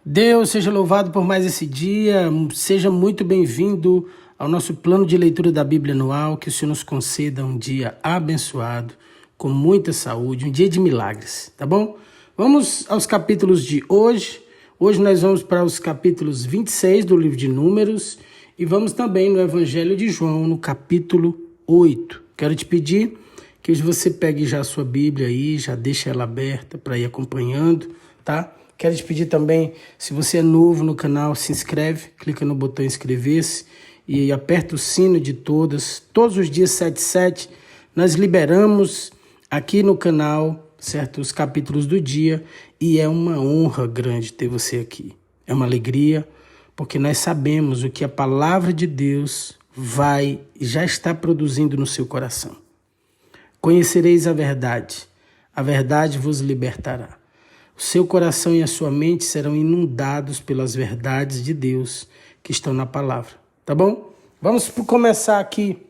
Deus seja louvado por mais esse dia, seja muito bem-vindo ao nosso plano de leitura da Bíblia anual, que o Senhor nos conceda um dia abençoado, com muita saúde, um dia de milagres, tá bom? Vamos aos capítulos de hoje. Hoje nós vamos para os capítulos 26 do livro de Números e vamos também no Evangelho de João, no capítulo 8. Quero te pedir que você pegue já a sua Bíblia aí, já deixa ela aberta para ir acompanhando, tá? Quero te pedir também, se você é novo no canal, se inscreve, clica no botão inscrever-se e aperta o sino de todos os dias 7:7, nós liberamos aqui no canal, certo, os capítulos do dia e é uma honra grande ter você aqui. É uma alegria, porque nós sabemos o que a palavra de Deus já está produzindo no seu coração. Conhecereis a verdade vos libertará. O seu coração e a sua mente serão inundados pelas verdades de Deus que estão na palavra, tá bom? Vamos começar aqui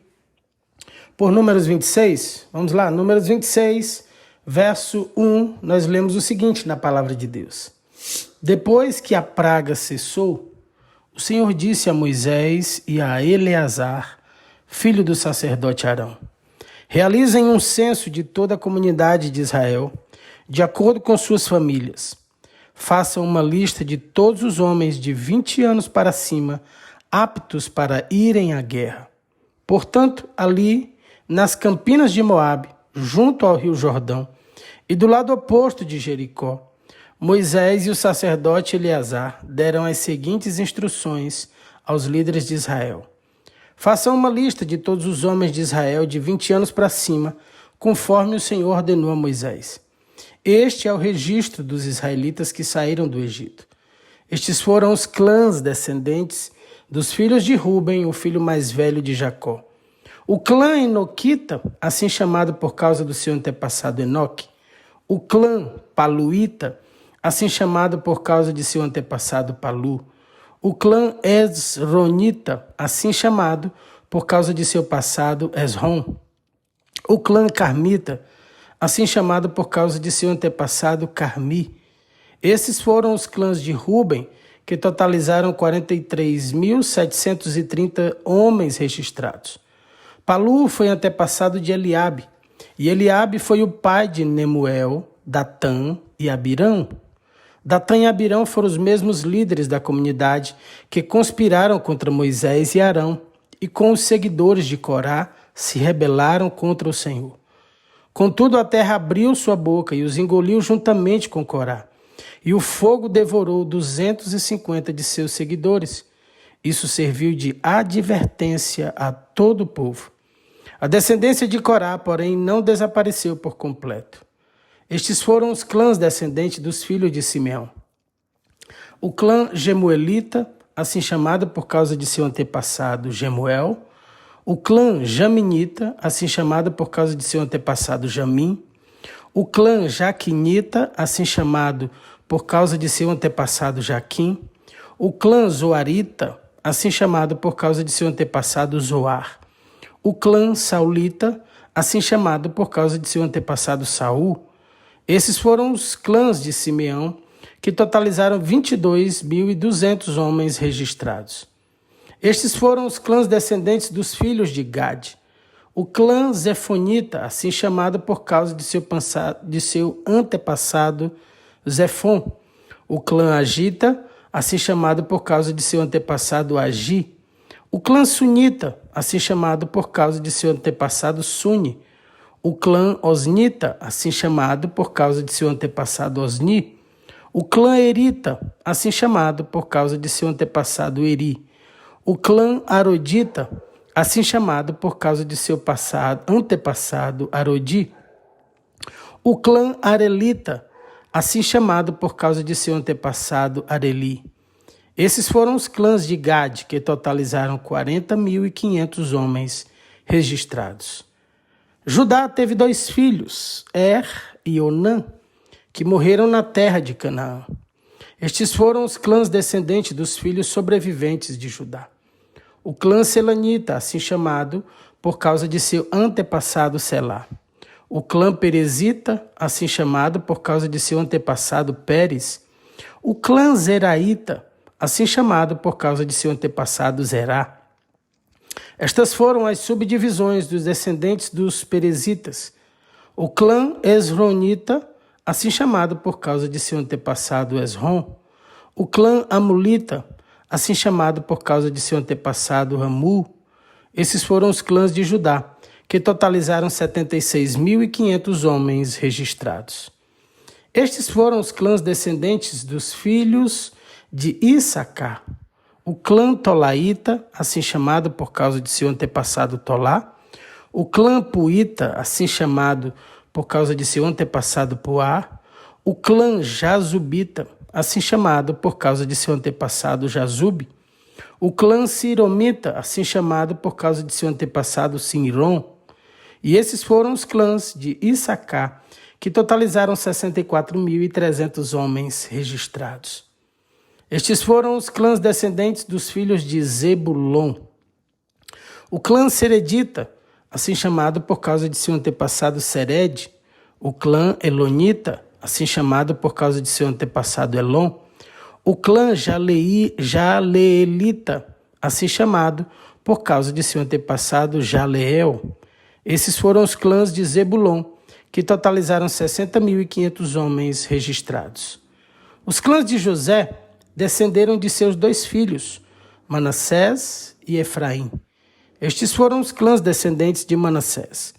por Números 26. Vamos lá, Números 26, verso 1, nós lemos o seguinte na palavra de Deus. Depois que a praga cessou, o Senhor disse a Moisés e a Eleazar, filho do sacerdote Arão: realizem um censo de toda a comunidade de Israel, de acordo com suas famílias. Façam uma lista de todos os homens de 20 anos para cima, aptos para irem à guerra. Portanto, ali, nas campinas de Moabe, junto ao rio Jordão, e do lado oposto de Jericó, Moisés e o sacerdote Eleazar deram as seguintes instruções aos líderes de Israel. Façam uma lista de todos os homens de Israel de 20 anos para cima, conforme o Senhor ordenou a Moisés. Este é o registro dos israelitas que saíram do Egito. Estes foram os clãs descendentes dos filhos de Ruben, o filho mais velho de Jacó. O clã Enoquita, assim chamado por causa do seu antepassado Enoque. O clã Paluíta, assim chamado por causa de seu antepassado Palu. O clã Esronita, assim chamado por causa de seu passado Esrom. O clã Carmita, assim chamado por causa de seu antepassado Carmi. Esses foram os clãs de Ruben, que totalizaram 43.730 homens registrados. Palu foi antepassado de Eliabe, e Eliabe foi o pai de Nemuel, Datã e Abirão. Datã e Abirão foram os mesmos líderes da comunidade que conspiraram contra Moisés e Arão, e com os seguidores de Corá se rebelaram contra o Senhor. Contudo, a terra abriu sua boca e os engoliu juntamente com Corá, e o fogo devorou 250 de seus seguidores. Isso serviu de advertência a todo o povo. A descendência de Corá, porém, não desapareceu por completo. Estes foram os clãs descendentes dos filhos de Simeão. O clã Gemuelita, assim chamado por causa de seu antepassado Gemuel. O clã Jaminita, assim chamado por causa de seu antepassado Jamim. O clã Jaquinita, assim chamado por causa de seu antepassado Jaquim. O clã Zoarita, assim chamado por causa de seu antepassado Zoar. O clã Saulita, assim chamado por causa de seu antepassado Saul. Esses foram os clãs de Simeão, que totalizaram 22.200 homens registrados. Estes foram os clãs descendentes dos filhos de Gade. O clã Zefonita, assim chamado por causa de seu antepassado Zefon. O clã Agita, assim chamado por causa de seu antepassado Agi. O clã Sunita, assim chamado por causa de seu antepassado Suni. O clã Osnita, assim chamado por causa de seu antepassado Osni. O clã Erita, assim chamado por causa de seu antepassado Eri. O clã Arodita, assim chamado por causa de seu antepassado Arodi. O clã Arelita, assim chamado por causa de seu antepassado Areli. Esses foram os clãs de Gade, que totalizaram 40.500 homens registrados. Judá teve 2 filhos, e Onã, que morreram na terra de Canaã. Estes foram os clãs descendentes dos filhos sobreviventes de Judá. O clã Selanita, assim chamado por causa de seu antepassado Selá. O clã Perezita, assim chamado por causa de seu antepassado Pérez. O clã Zeraíta, assim chamado por causa de seu antepassado Zerá. Estas foram as subdivisões dos descendentes dos Perezitas. O clã Esronita, assim chamado por causa de seu antepassado Esrom. O clã Amulita, assim chamado por causa de seu antepassado Ramu. Esses foram os clãs de Judá, que totalizaram 76.500 homens registrados. Estes foram os clãs descendentes dos filhos de Issacar. O clã Tolaíta, assim chamado por causa de seu antepassado Tolá. O clã Puíta, assim chamado por causa de seu antepassado Puá. O clã Jazubita, assim chamado por causa de seu antepassado Jazube. O clã Siromita, assim chamado por causa de seu antepassado Sinrom. E esses foram os clãs de Issacar, que totalizaram 64.300 homens registrados. Estes foram os clãs descendentes dos filhos de Zebulon. O clã Seredita, assim chamado por causa de seu antepassado Sered. O clã Elonita, assim chamado por causa de seu antepassado Elon. O clã Jaleelita, assim chamado por causa de seu antepassado Jaleel. Esses foram os clãs de Zebulon, que totalizaram 60.500 homens registrados. Os clãs de José descenderam de seus dois filhos, Manassés e Efraim. Estes foram os clãs descendentes de Manassés.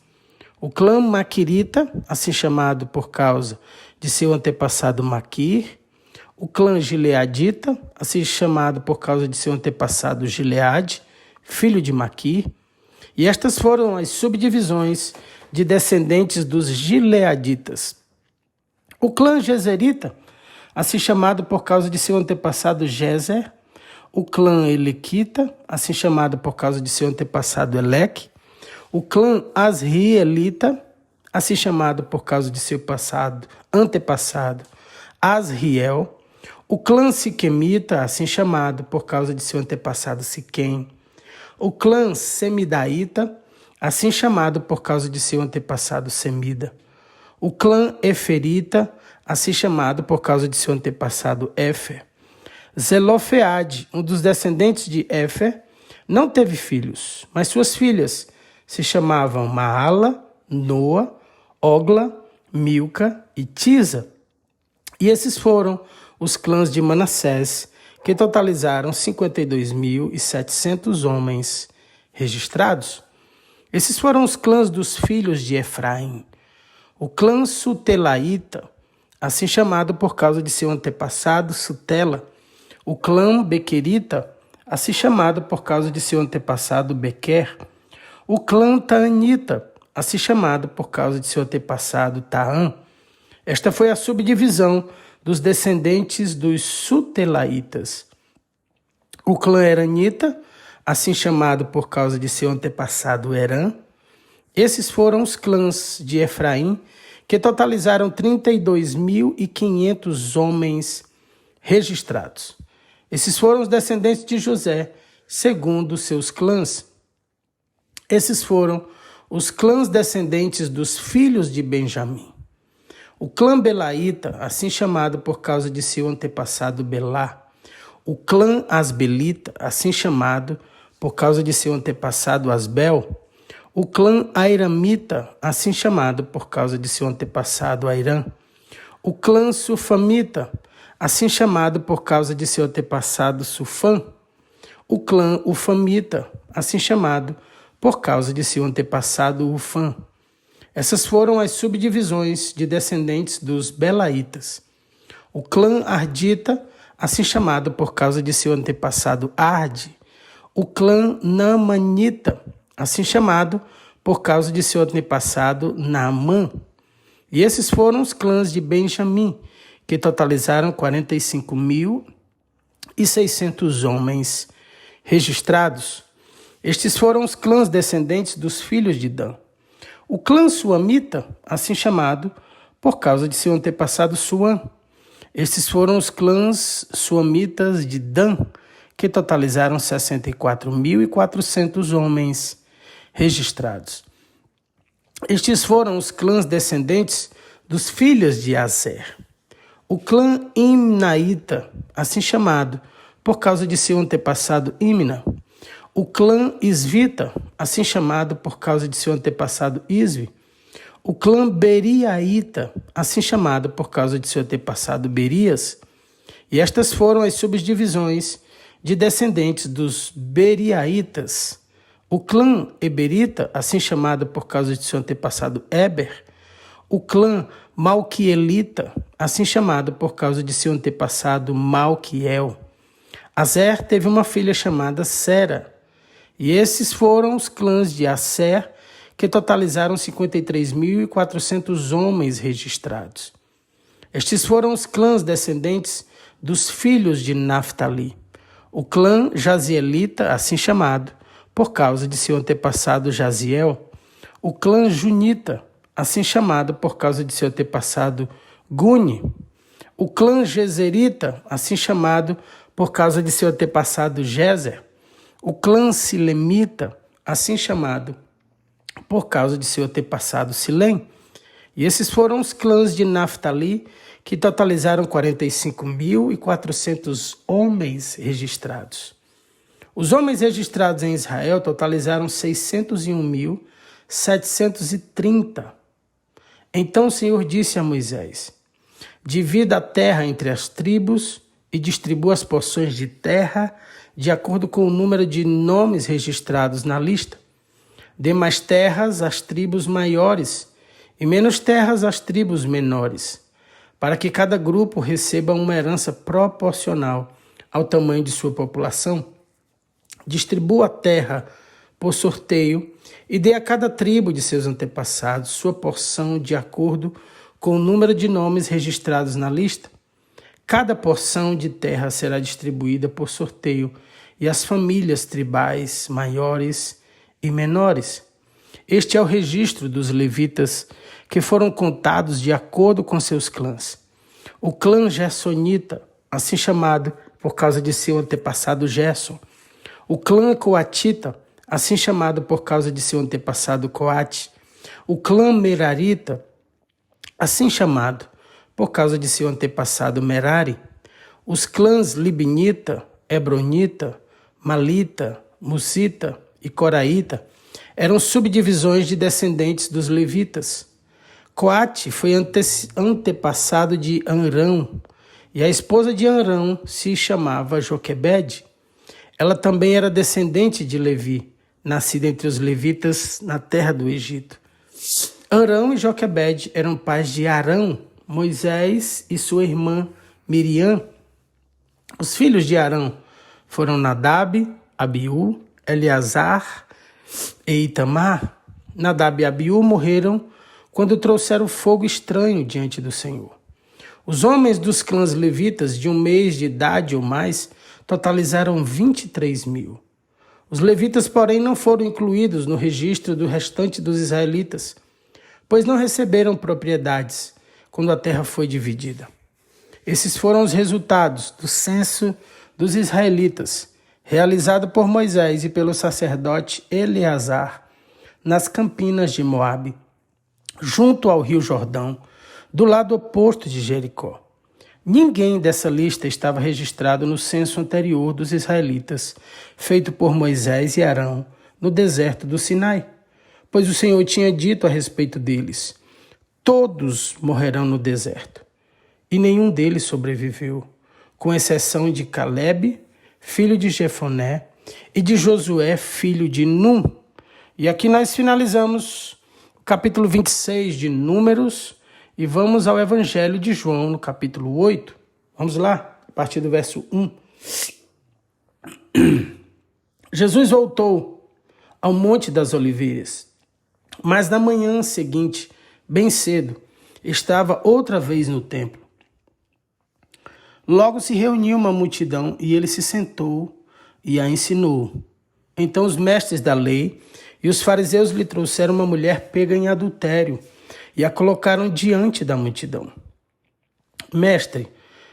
O clã Maquirita, assim chamado por causa de seu antepassado Maquir. O clã Gileadita, assim chamado por causa de seu antepassado Gileade, filho de Maquir. E estas foram as subdivisões de descendentes dos Gileaditas. O clã Jezerita, assim chamado por causa de seu antepassado Jezer. O clã Elequita, assim chamado por causa de seu antepassado Eleque. O clã Asrielita, assim chamado por causa de seu antepassado Asriel. O clã Siquemita, assim chamado por causa de seu antepassado Siquém. O clã Semidaíta, assim chamado por causa de seu antepassado Semida. O clã Eferita, assim chamado por causa de seu antepassado Éfer. Zelofeade, um dos descendentes de Éfer, não teve filhos, mas suas filhas se chamavam Maala, Noa, Ogla, Milca e Tisa. E esses foram os clãs de Manassés, que totalizaram 52.700 homens registrados. Esses foram os clãs dos filhos de Efraim. O clã Sutelaíta, assim chamado por causa de seu antepassado Sutela. O clã Bequerita, assim chamado por causa de seu antepassado Bequer. O clã Taanita, assim chamado por causa de seu antepassado Taã. Esta foi a subdivisão dos descendentes dos Sutelaitas. O clã Eranita, assim chamado por causa de seu antepassado Herã. Esses foram os clãs de Efraim, que totalizaram 32.500 homens registrados. Esses foram os descendentes de José, segundo seus clãs. Esses foram os clãs descendentes dos filhos de Benjamim. O clã Belaíta, assim chamado por causa de seu antepassado Belá. O clã Asbelita, assim chamado por causa de seu antepassado Asbel. O clã Airamita, assim chamado por causa de seu antepassado Airã. O clã Sufamita, assim chamado por causa de seu antepassado Sufã. O clã Ufamita, assim chamado por causa de seu antepassado Ufã. Essas foram as subdivisões de descendentes dos Belaitas. O clã Ardita, assim chamado por causa de seu antepassado Arde. O clã Naamanita, assim chamado por causa de seu antepassado Naamã. E esses foram os clãs de Benjamim, que totalizaram 45.600 homens registrados. Estes foram os clãs descendentes dos filhos de Dan. O clã Suamita, assim chamado por causa de seu antepassado Suã. Estes foram os clãs suamitas de Dan, que totalizaram 64.400 homens registrados. Estes foram os clãs descendentes dos filhos de Azer. O clã Imnaíta, assim chamado por causa de seu antepassado Imna. O clã Isvita, assim chamado por causa de seu antepassado Isvi. O clã Beriaíta, assim chamado por causa de seu antepassado Berias. E estas foram as subdivisões de descendentes dos Beriaítas. O clã Eberita, assim chamado por causa de seu antepassado Eber. O clã Malquielita, assim chamado por causa de seu antepassado Malquiel. Azer teve uma filha chamada Sera. E esses foram os clãs de Aser, que totalizaram 53.400 homens registrados. Estes foram os clãs descendentes dos filhos de Naftali. O clã Jazielita, assim chamado, por causa de seu antepassado Jaziel. O clã Junita, assim chamado por causa de seu antepassado Guni. O clã Gezerita, assim chamado por causa de seu antepassado Gezer. O clã Silemita, assim chamado por causa de seu antepassado Silém. E esses foram os clãs de Naftali, que totalizaram 45.400 homens registrados. Os homens registrados em Israel totalizaram 601.730. Então o Senhor disse a Moisés: divida a terra entre as tribos e distribua as porções de terra de acordo com o número de nomes registrados na lista. Dê mais terras às tribos maiores e menos terras às tribos menores, para que cada grupo receba uma herança proporcional ao tamanho de sua população. Distribua a terra por sorteio e dê a cada tribo de seus antepassados sua porção de acordo com o número de nomes registrados na lista. Cada porção de terra será distribuída por sorteio e as famílias tribais maiores e menores. Este é o registro dos levitas que foram contados de acordo com seus clãs. O clã Gersonita, assim chamado por causa de seu antepassado Gerson. O clã Coatita, assim chamado por causa de seu antepassado Coate. O clã Merarita, assim chamado por causa de seu antepassado Merari. Os clãs Libnita, Hebronita, Malita, Musita e Coraíta eram subdivisões de descendentes dos levitas. Coate foi antepassado de Anrão, e a esposa de Anrão se chamava Joquebede. Ela também era descendente de Levi, nascida entre os levitas na terra do Egito. Arão e Joquebede eram pais de Arão, Moisés e sua irmã Miriam. Os filhos de Arão foram Nadab, Abiú, Eleazar e Itamar. Nadab e Abiú morreram quando trouxeram fogo estranho diante do Senhor. Os homens dos clãs levitas de 1 mês de idade ou mais totalizaram 23.000. Os levitas, porém, não foram incluídos no registro do restante dos israelitas, pois não receberam propriedades quando a terra foi dividida. Esses foram os resultados do censo dos israelitas, realizado por Moisés e pelo sacerdote Eleazar, nas campinas de Moabe, junto ao rio Jordão, do lado oposto de Jericó. Ninguém dessa lista estava registrado no censo anterior dos israelitas, feito por Moisés e Arão no deserto do Sinai, pois o Senhor tinha dito a respeito deles: todos morrerão no deserto. E nenhum deles sobreviveu, com exceção de Calebe, filho de Jefoné, e de Josué, filho de Num. E aqui nós finalizamos o capítulo 26 de Números e vamos ao Evangelho de João, no capítulo 8. Vamos lá, a partir do verso 1. Jesus voltou ao Monte das Oliveiras, mas na manhã seguinte, bem cedo, estava outra vez no templo. Logo se reuniu uma multidão e ele se sentou e a ensinou. Então os mestres da lei e os fariseus lhe trouxeram uma mulher pega em adultério e a colocaram diante da multidão. Mestre,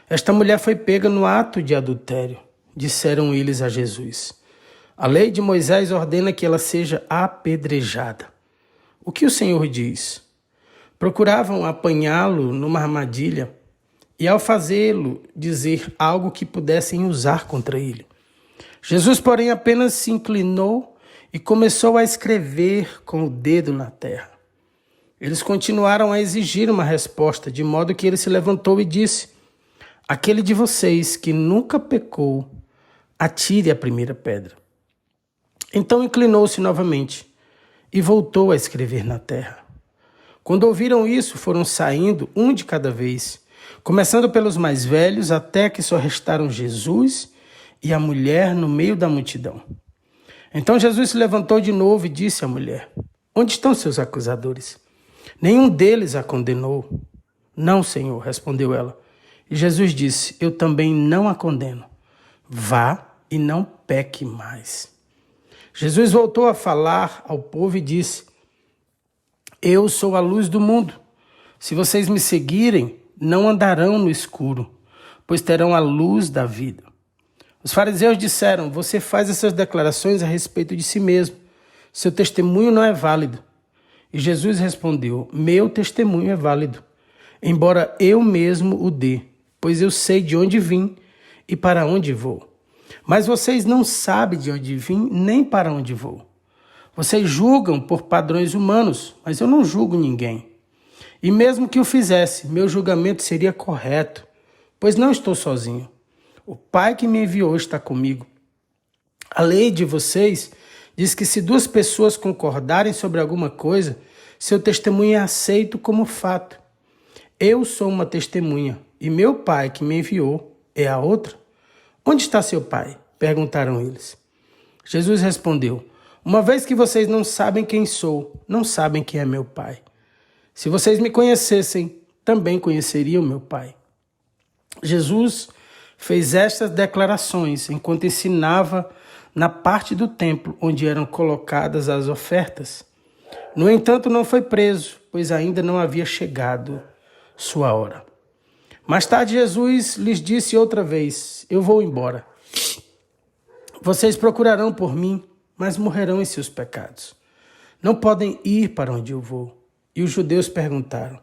esta mulher foi pega no ato de adultério, disseram eles a Jesus. A lei de Moisés ordena que ela seja apedrejada. O que o Senhor diz? Procuravam apanhá-lo numa armadilha e ao fazê-lo dizer algo que pudessem usar contra ele. Jesus, porém, apenas se inclinou e começou a escrever com o dedo na terra. Eles continuaram a exigir uma resposta, de modo que ele se levantou e disse: aquele de vocês que nunca pecou, atire a primeira pedra. Então inclinou-se novamente e voltou a escrever na terra. Quando ouviram isso, foram saindo um de cada vez, começando pelos mais velhos, até que só restaram Jesus e a mulher no meio da multidão. Então Jesus se levantou de novo e disse à mulher: onde estão seus acusadores? Nenhum deles a condenou. Não, Senhor, respondeu ela. E Jesus disse: eu também não a condeno. Vá e não peque mais. Jesus voltou a falar ao povo e disse: eu sou a luz do mundo. Se vocês me seguirem, não andarão no escuro, pois terão a luz da vida. Os fariseus disseram: você faz essas declarações a respeito de si mesmo. Seu testemunho não é válido. E Jesus respondeu: meu testemunho é válido, embora eu mesmo o dê, pois eu sei de onde vim e para onde vou. Mas vocês não sabem de onde vim nem para onde vou. Vocês julgam por padrões humanos, mas eu não julgo ninguém. E mesmo que o fizesse, meu julgamento seria correto, pois não estou sozinho. O Pai que me enviou está comigo. A lei de vocês diz que se duas pessoas concordarem sobre alguma coisa, seu testemunho é aceito como fato. Eu sou uma testemunha, e meu Pai que me enviou é a outra. Onde está seu Pai? Perguntaram eles. Jesus respondeu: uma vez que vocês não sabem quem sou, não sabem quem é meu Pai. Se vocês me conhecessem, também conheceriam meu Pai. Jesus fez estas declarações enquanto ensinava na parte do templo onde eram colocadas as ofertas. No entanto, não foi preso, pois ainda não havia chegado sua hora. Mais tarde, Jesus lhes disse outra vez: eu vou embora. Vocês procurarão por mim, mas morrerão em seus pecados. Não podem ir para onde eu vou. E os judeus perguntaram: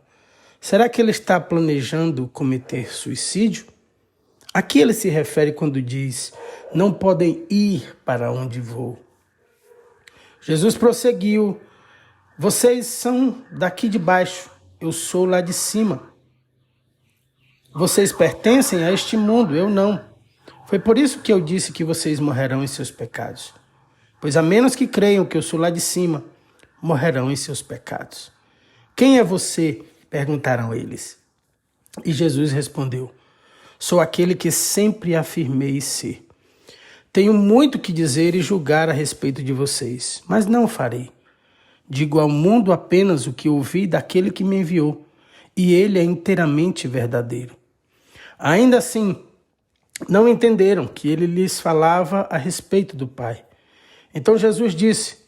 será que ele está planejando cometer suicídio? A que ele se refere quando diz: não podem ir para onde vou? Jesus prosseguiu: vocês são daqui de baixo, eu sou lá de cima. Vocês pertencem a este mundo, eu não. Foi por isso que eu disse que vocês morrerão em seus pecados. Pois a menos que creiam que eu sou lá de cima, morrerão em seus pecados. Quem é você? Perguntaram eles. E Jesus respondeu: sou aquele que sempre afirmei ser. Tenho muito que dizer e julgar a respeito de vocês, mas não o farei. Digo ao mundo apenas o que ouvi daquele que me enviou, e ele é inteiramente verdadeiro. Ainda assim, não entenderam que ele lhes falava a respeito do Pai. Então Jesus disse: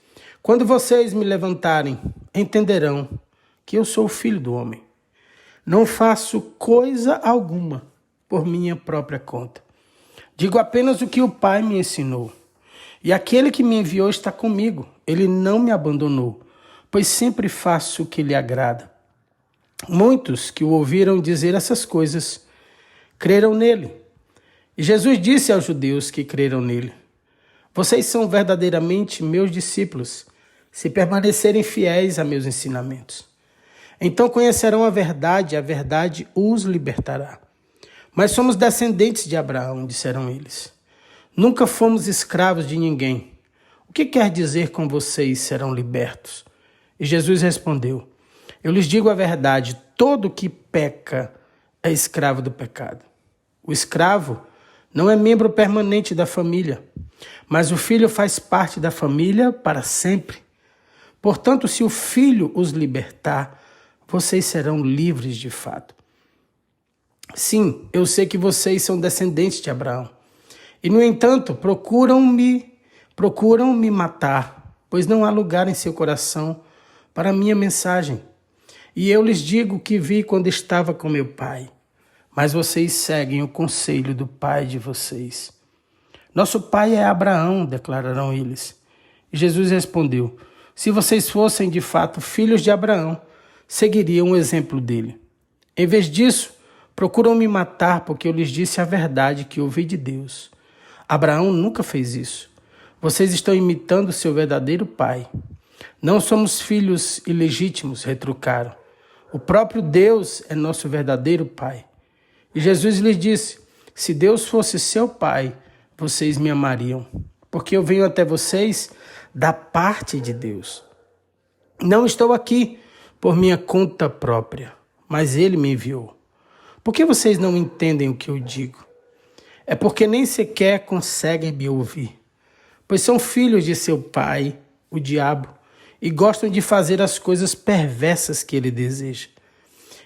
quando vocês me levantarem, entenderão que eu sou o Filho do Homem. Não faço coisa alguma por minha própria conta. Digo apenas o que o Pai me ensinou. E aquele que me enviou está comigo. Ele não me abandonou, pois sempre faço o que lhe agrada. Muitos que o ouviram dizer essas coisas creram nele. E Jesus disse aos judeus que creram nele: vocês são verdadeiramente meus discípulos, se permanecerem fiéis a meus ensinamentos. Então conhecerão a verdade os libertará. Mas somos descendentes de Abraão, disseram eles. Nunca fomos escravos de ninguém. O que quer dizer com vocês serão libertos? E Jesus respondeu: eu lhes digo a verdade, todo que peca é escravo do pecado. O escravo não é membro permanente da família, mas o filho faz parte da família para sempre. Portanto, se o Filho os libertar, vocês serão livres de fato. Sim, eu sei que vocês são descendentes de Abraão. E, no entanto, procuram me matar, pois não há lugar em seu coração para a minha mensagem. E eu lhes digo que vi quando estava com meu pai. Mas vocês seguem o conselho do pai de vocês. Nosso pai é Abraão, declararam eles. E Jesus respondeu: se vocês fossem de fato filhos de Abraão, seguiriam o exemplo dele. Em vez disso, Procuram me matar porque eu lhes disse a verdade que ouvi de Deus. Abraão nunca fez isso. Vocês estão imitando seu verdadeiro pai. Não somos filhos ilegítimos, retrucaram. O próprio Deus é nosso verdadeiro pai. E Jesus lhes disse, se Deus fosse seu pai, vocês me amariam, porque eu venho até vocês da parte de Deus. Não estou aqui por minha conta própria, mas ele me enviou. Por que vocês não entendem o que eu digo? É porque nem sequer conseguem me ouvir, pois são filhos de seu pai, o diabo, e gostam de fazer as coisas perversas que ele deseja.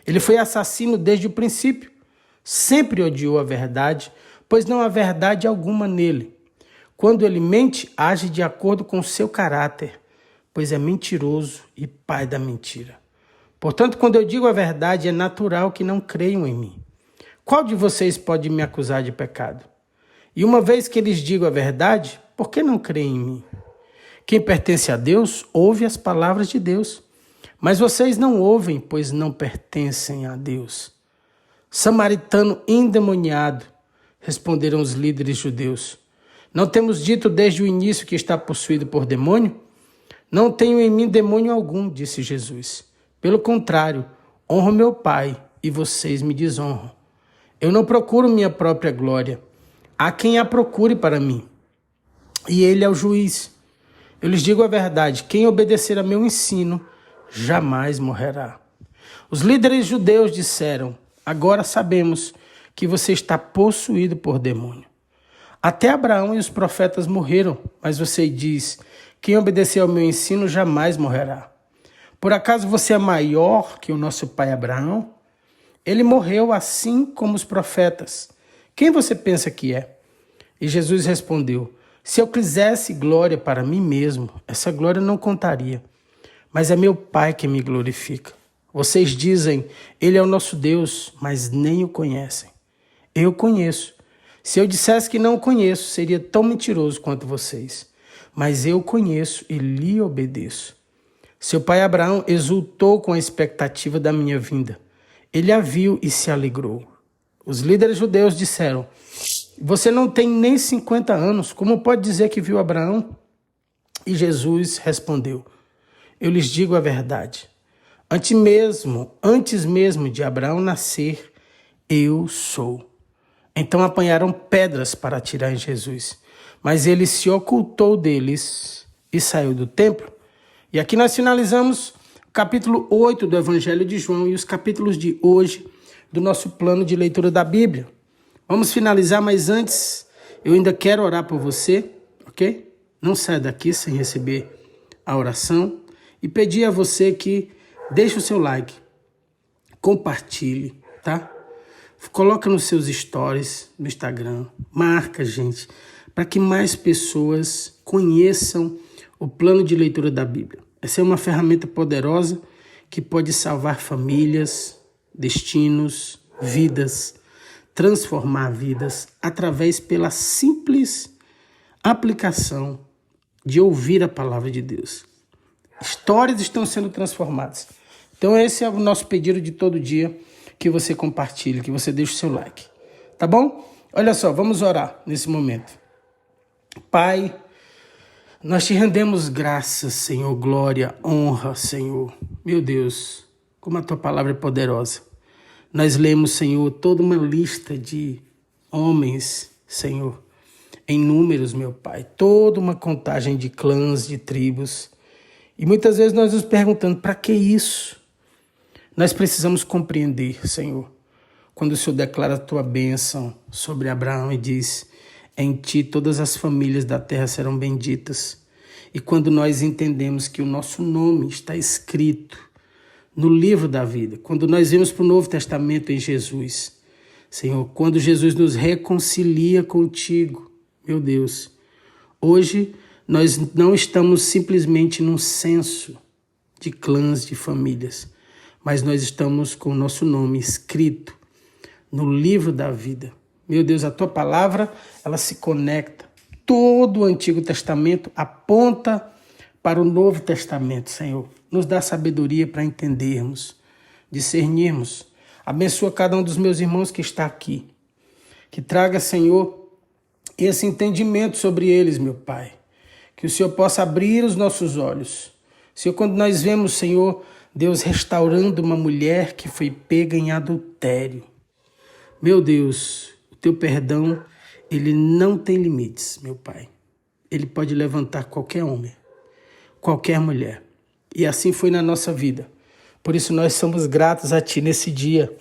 Ele foi assassino desde o princípio, sempre odiou a verdade, pois não há verdade alguma nele. Quando ele mente, age de acordo com seu caráter, pois é mentiroso e pai da mentira. Portanto, quando eu digo a verdade, é natural que não creiam em mim. Qual de vocês pode me acusar de pecado? E uma vez que lhes digo a verdade, por que não creem em mim? Quem pertence a Deus, ouve as palavras de Deus. Mas vocês não ouvem, pois não pertencem a Deus. Samaritano endemoniado, responderam os líderes judeus. Não temos dito desde o início que está possuído por demônio? Não tenho em mim demônio algum, disse Jesus. Pelo contrário, honro meu Pai e vocês me desonram. Eu não procuro minha própria glória. Há quem a procure para mim. E ele é o juiz. Eu lhes digo a verdade, quem obedecer a meu ensino jamais morrerá. Os líderes judeus disseram, agora sabemos que você está possuído por demônio. Até Abraão e os profetas morreram, mas você diz, quem obedecer ao meu ensino jamais morrerá. Por acaso você é maior que o nosso pai Abraão? Ele morreu assim como os profetas. Quem você pensa que é? E Jesus respondeu, se eu quisesse glória para mim mesmo, essa glória não contaria. Mas é meu Pai que me glorifica. Vocês dizem, ele é o nosso Deus, mas nem o conhecem. Eu conheço. Se eu dissesse que não o conheço, seria tão mentiroso quanto vocês. Mas eu conheço e lhe obedeço. Seu pai Abraão exultou com a expectativa da minha vinda. Ele a viu e se alegrou. Os líderes judeus disseram, você não tem nem 50 anos, como pode dizer que viu Abraão? E Jesus respondeu, eu lhes digo a verdade. Antes mesmo de Abraão nascer, eu sou. Então apanharam pedras para atirar em Jesus. Mas ele se ocultou deles e saiu do templo. E aqui nós finalizamos o capítulo 8 do Evangelho de João e os capítulos de hoje do nosso plano de leitura da Bíblia. Vamos finalizar, mas antes eu ainda quero orar por você, ok? Não saia daqui sem receber a oração e pedir a você que deixe o seu like, compartilhe, tá? Coloca nos seus stories no Instagram, marca, gente, para que mais pessoas conheçam o plano de leitura da Bíblia. Essa é uma ferramenta poderosa que pode salvar famílias, destinos, vidas, transformar vidas através pela simples aplicação de ouvir a palavra de Deus. Histórias estão sendo transformadas. Então esse é o nosso pedido de todo dia, que você compartilhe, que você deixe o seu like. Tá bom? Olha só, vamos orar nesse momento. Pai, nós te rendemos graças, Senhor, glória, honra, Senhor. Meu Deus, como a tua palavra é poderosa. Nós lemos, Senhor, toda uma lista de homens, Senhor, em números, meu Pai. Toda uma contagem de clãs, de tribos. E muitas vezes nós nos perguntamos, para que isso? Nós precisamos compreender, Senhor, quando o Senhor declara a tua bênção sobre Abraão e diz, em ti todas as famílias da terra serão benditas. E quando nós entendemos que o nosso nome está escrito no livro da vida, quando nós vemos para o Novo Testamento em Jesus, Senhor, quando Jesus nos reconcilia contigo, meu Deus, hoje nós não estamos simplesmente num censo de clãs, de famílias, mas nós estamos com o nosso nome escrito no livro da vida. Meu Deus, a tua palavra, ela se conecta. Todo o Antigo Testamento aponta para o Novo Testamento, Senhor. Nos dá sabedoria para entendermos, discernirmos Abençoa cada um dos meus irmãos que está aqui. Que traga, Senhor, esse entendimento sobre eles, meu Pai. Que o Senhor possa abrir os nossos olhos. Senhor, quando nós vemos, Senhor, Deus restaurando uma mulher que foi pega em adultério. Meu Deus, o teu perdão, ele não tem limites, meu Pai. Ele pode levantar qualquer homem, qualquer mulher. E assim foi na nossa vida. Por isso nós somos gratos a Ti nesse dia.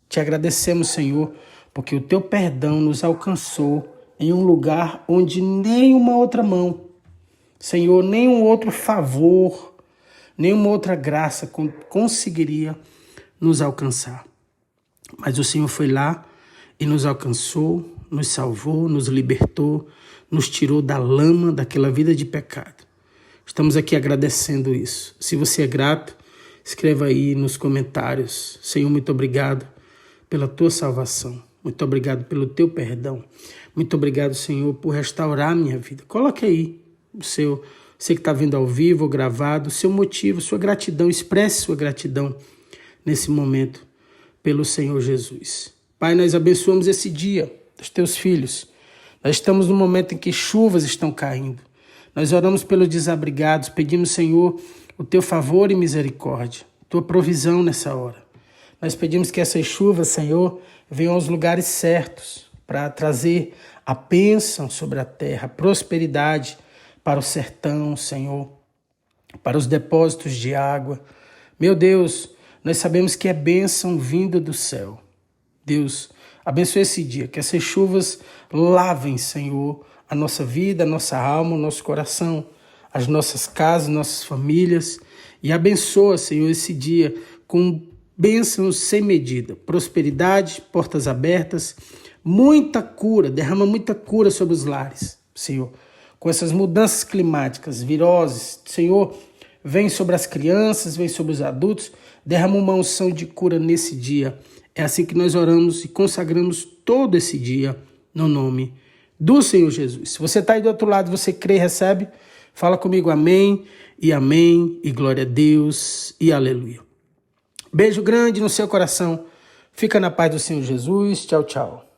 Te agradecemos, Senhor, porque o Teu perdão nos alcançou em um lugar onde nenhuma outra mão, Senhor, nenhum outro favor, nenhuma outra graça conseguiria nos alcançar. Mas o Senhor foi lá e nos alcançou, nos salvou, nos libertou, nos tirou da lama daquela vida de pecado. Estamos aqui agradecendo isso. Se você é grato, escreva aí nos comentários. Senhor, muito obrigado pela tua salvação. Muito obrigado pelo teu perdão. Muito obrigado, Senhor, por restaurar a minha vida. Coloque aí você que está vindo ao vivo ou gravado, seu motivo, sua gratidão. Expresse sua gratidão nesse momento pelo Senhor Jesus. Pai, nós abençoamos esse dia dos teus filhos. Nós estamos no momento em que chuvas estão caindo. Nós oramos pelos desabrigados, pedimos, Senhor, o teu favor e misericórdia, tua provisão nessa hora. Nós pedimos que essas chuvas, Senhor, venham aos lugares certos para trazer a bênção sobre a terra, a prosperidade para o sertão, Senhor, para os depósitos de água. Meu Deus, nós sabemos que é bênção vinda do céu. Deus, abençoe esse dia, que essas chuvas lavem, Senhor, a nossa vida, a nossa alma, o nosso coração, as nossas casas, nossas famílias. E abençoa, Senhor, esse dia com bênçãos sem medida, prosperidade, portas abertas, muita cura, derrama muita cura sobre os lares, Senhor. Com essas mudanças climáticas, viroses, Senhor, vem sobre as crianças, vem sobre os adultos, derrama uma unção de cura nesse dia. É assim que nós oramos e consagramos todo esse dia no nome do Senhor Jesus. Se você está aí do outro lado, você crê e recebe, fala comigo amém, e glória a Deus, e aleluia. Beijo grande no seu coração, fica na paz do Senhor Jesus, tchau, tchau.